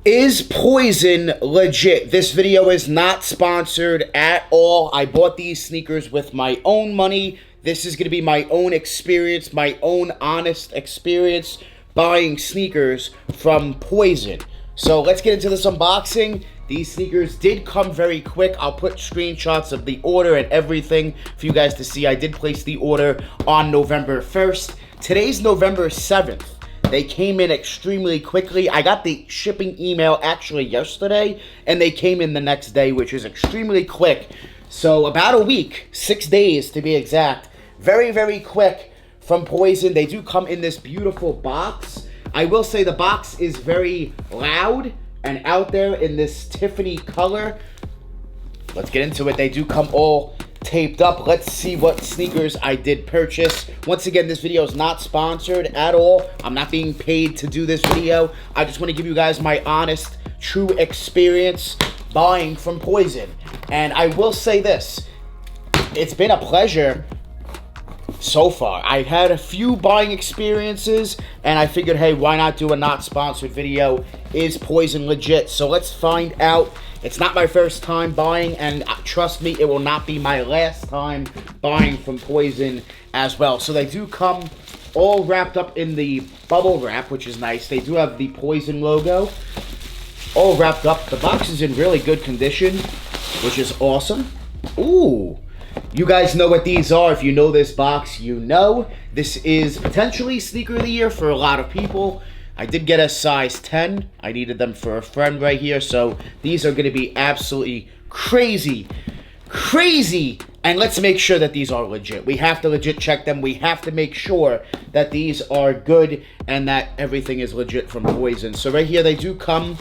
Is Poizon legit? This video is not sponsored at all. I bought these sneakers with my own money. This is going to be my own experience, my own honest experience buying sneakers from Poizon. So let's get into this unboxing. These sneakers did come very quick. I'll put screenshots of the order and everything for you guys to see. I did place the order on November 1st. Today's November 7th. They came in extremely quickly. I got the shipping email actually yesterday, and they came in the next day, which is extremely quick. So about a week, 6 days to be exact. Very, very quick from Poizon. They do come in this beautiful box. I will say the box is very loud and out there in this Tiffany color. Let's get into it. They do come all taped up. Let's see what sneakers I did purchase. Once again, this video is not sponsored at all. I'm not being paid to do this video. I just want to give you guys my honest, true experience buying from Poizon. And I will say this, it's been a pleasure so far. I've had a few buying experiences, and I figured, hey, why not do a not sponsored video? Is Poizon legit? So let's find out. It's not my first time buying, and trust me, it will not be my last time buying from Poizon as well. So they do come all wrapped up in the bubble wrap, which is nice. They do have the Poizon logo all wrapped up. The box is in really good condition, which is awesome. Ooh. You guys know what these are. If you know this box, you know. This is potentially sneaker of the year for a lot of people. I did get a size 10. I needed them for a friend right here. So these are going to be absolutely crazy. Crazy. And let's make sure that these are legit. We have to legit check them. We have to make sure that these are good and that everything is legit from Poizon. So right here, they do come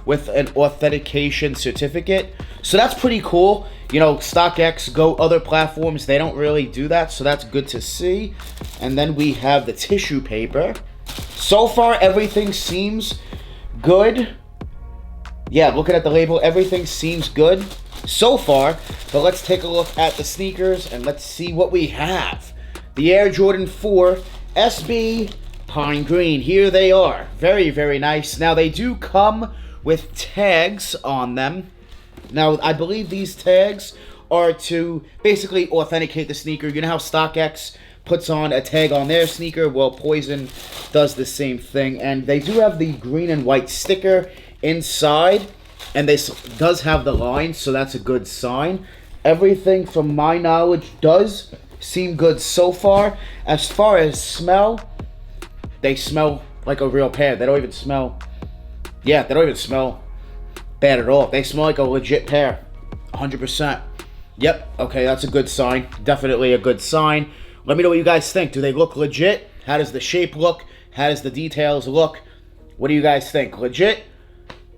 with an authentication certificate. So that's pretty cool. You know, StockX, Go, other platforms, they don't really do that. So that's good to see. And then we have the tissue paper. So far, everything seems good. Yeah, looking at the label, everything seems good so far. But let's take a look at the sneakers and let's see what we have. The Air Jordan 4 SB Pine Green. Here they are. Very, very nice. Now, they do come with tags on them. Now, I believe these tags are to basically authenticate the sneaker. You know how StockX puts on a tag on their sneaker? Well, Poizon does the same thing. And they do have the green and white sticker inside. And this does have the line, so that's a good sign. Everything, from my knowledge, does seem good so far. As far as smell, they smell like a real pair. They don't even smell... Yeah, they don't even smell bad at all. They smell like a legit pair. 100%. Yep, okay, that's a good sign. Definitely a good sign. Let me know what you guys think. Do they look legit? How does the shape look? How does the details look? What do you guys think? Legit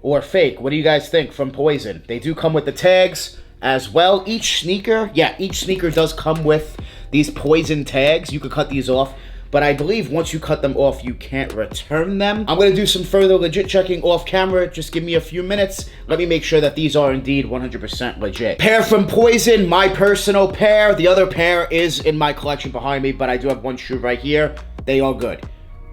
or fake? What do you guys think from Poizon? They do come with the tags as well. Each sneaker does come with these Poizon tags. You could cut these off. But I believe once you cut them off, you can't return them. I'm going to do some further legit checking off camera. Just give me a few minutes. Let me make sure that these are indeed 100% legit. Pair from Poizon, my personal pair. The other pair is in my collection behind me, but I do have one shoe right here. They are good.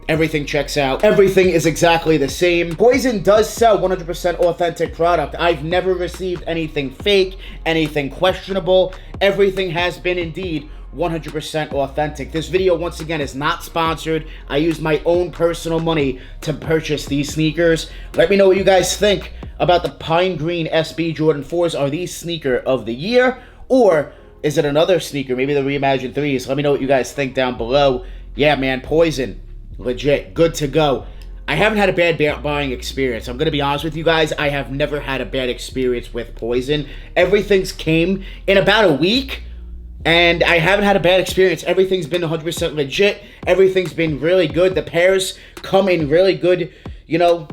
Everything checks out. Everything is exactly the same. Poizon does sell 100% authentic product. I've never received anything fake, anything questionable. Everything has been indeed 100% authentic. This video, once again, is not sponsored. I used my own personal money to purchase these sneakers. Let me know what you guys think about the Pine Green SB Jordan 4s. Are these sneaker of the year? Or is it another sneaker? Maybe the Reimagined 3s. Let me know what you guys think down below. Yeah, man, Poizon. Legit. Good to go. I haven't had a bad buying experience. I'm going to be honest with you guys. I have never had a bad experience with Poizon. Everything's came in about a week. And I haven't had a bad experience. Everything's been 100% legit. Everything's been really good. The pairs come in really good, you know,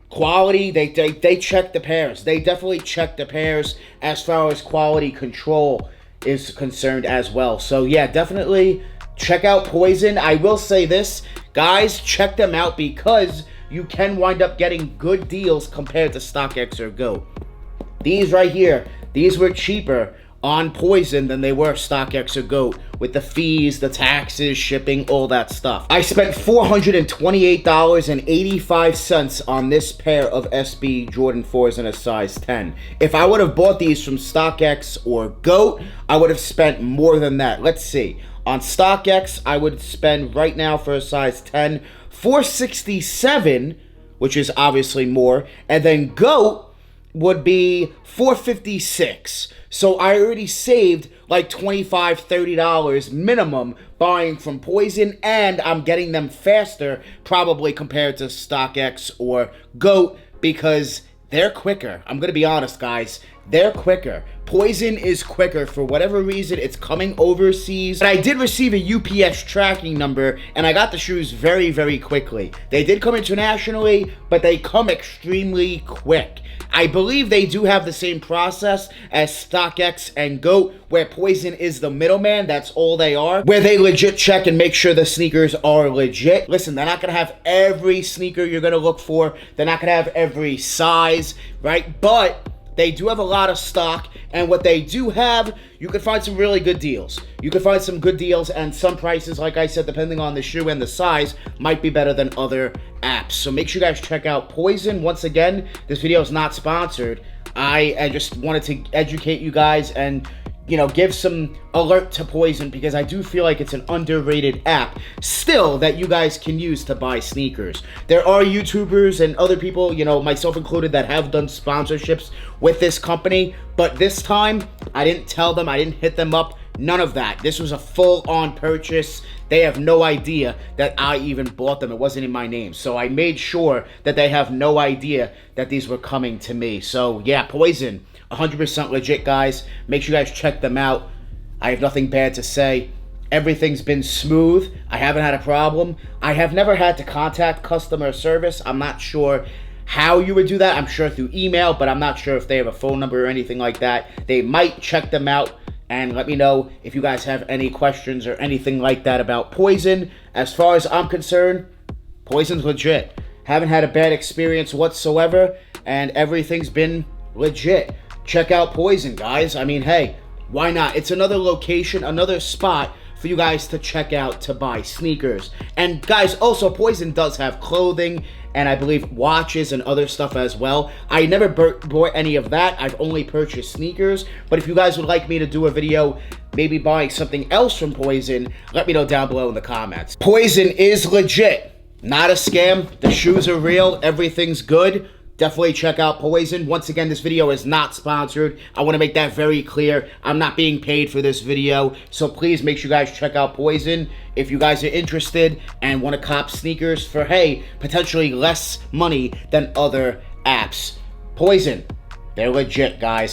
quality. They check the pairs. They definitely check the pairs as far as quality control is concerned as well. So, yeah, definitely check out Poizon. I will say this, guys, check them out because you can wind up getting good deals compared to StockX or Go. These right here, these were cheaper on Poizon than they were StockX or GOAT, with the fees, the taxes, shipping, all that stuff. I spent $428.85 on this pair of SB Jordan 4s in a size 10. If I would have bought these from StockX or GOAT, I would have spent more than that. Let's see. On StockX, I would spend right now for a size 10, $467, which is obviously more, and then GOAT would be $456. So I already saved like $25, $30 minimum buying from Poizon, and I'm getting them faster probably compared to StockX or GOAT because they're quicker. I'm going to be honest, guys. They're quicker. Poizon is quicker. For whatever reason, it's coming overseas. But I did receive a UPS tracking number, and I got the shoes very, very quickly. They did come internationally, but they come extremely quick. I believe they do have the same process as StockX and GOAT, where Poizon is the middleman. That's all they are. Where they legit check and make sure the sneakers are legit. Listen, they're not going to have every sneaker you're going to look for. They're not going to have every size, right? But they do have a lot of stock, and what they do have, you can find some really good deals. You can find some good deals, and some prices, like I said, depending on the shoe and the size, might be better than other apps. So make sure you guys check out Poizon. Once again, this video is not sponsored. I just wanted to educate you guys and, you know, give some alert to Poizon, because I do feel like it's an underrated app still that you guys can use to buy sneakers. There are YouTubers and other people, you know, myself included, that have done sponsorships with this company, but this time I didn't tell them, I didn't hit them up, none of that. This was a full-on purchase. They have no idea that I even bought them. It wasn't in my name. So I made sure that they have no idea that these were coming to me. So yeah, Poizon, 100% legit, guys. Make sure you guys check them out. I have nothing bad to say. Everything's been smooth. I haven't had a problem. I have never had to contact customer service. I'm not sure how you would do that. I'm sure through email, but I'm not sure if they have a phone number or anything like that. They might check them out and let me know if you guys have any questions or anything like that about Poizon. As far as I'm concerned, Poizon's legit. Haven't had a bad experience whatsoever, and everything's been legit. Check out Poizon, guys. I mean, hey, why not? It's another location, another spot for you guys to check out to buy sneakers. And guys, also Poizon does have clothing and I believe watches and other stuff as well. I never bought any of that. I've only purchased sneakers. But if you guys would like me to do a video maybe buying something else from Poizon, let me know down below in the comments. Poizon is legit, not a scam. The shoes are real, everything's good. Definitely check out Poizon. Once again, this video is not sponsored. I want to make that very clear. I'm not being paid for this video. So please make sure you guys check out Poizon if you guys are interested and want to cop sneakers for, hey, potentially less money than other apps. Poizon, they're legit, guys.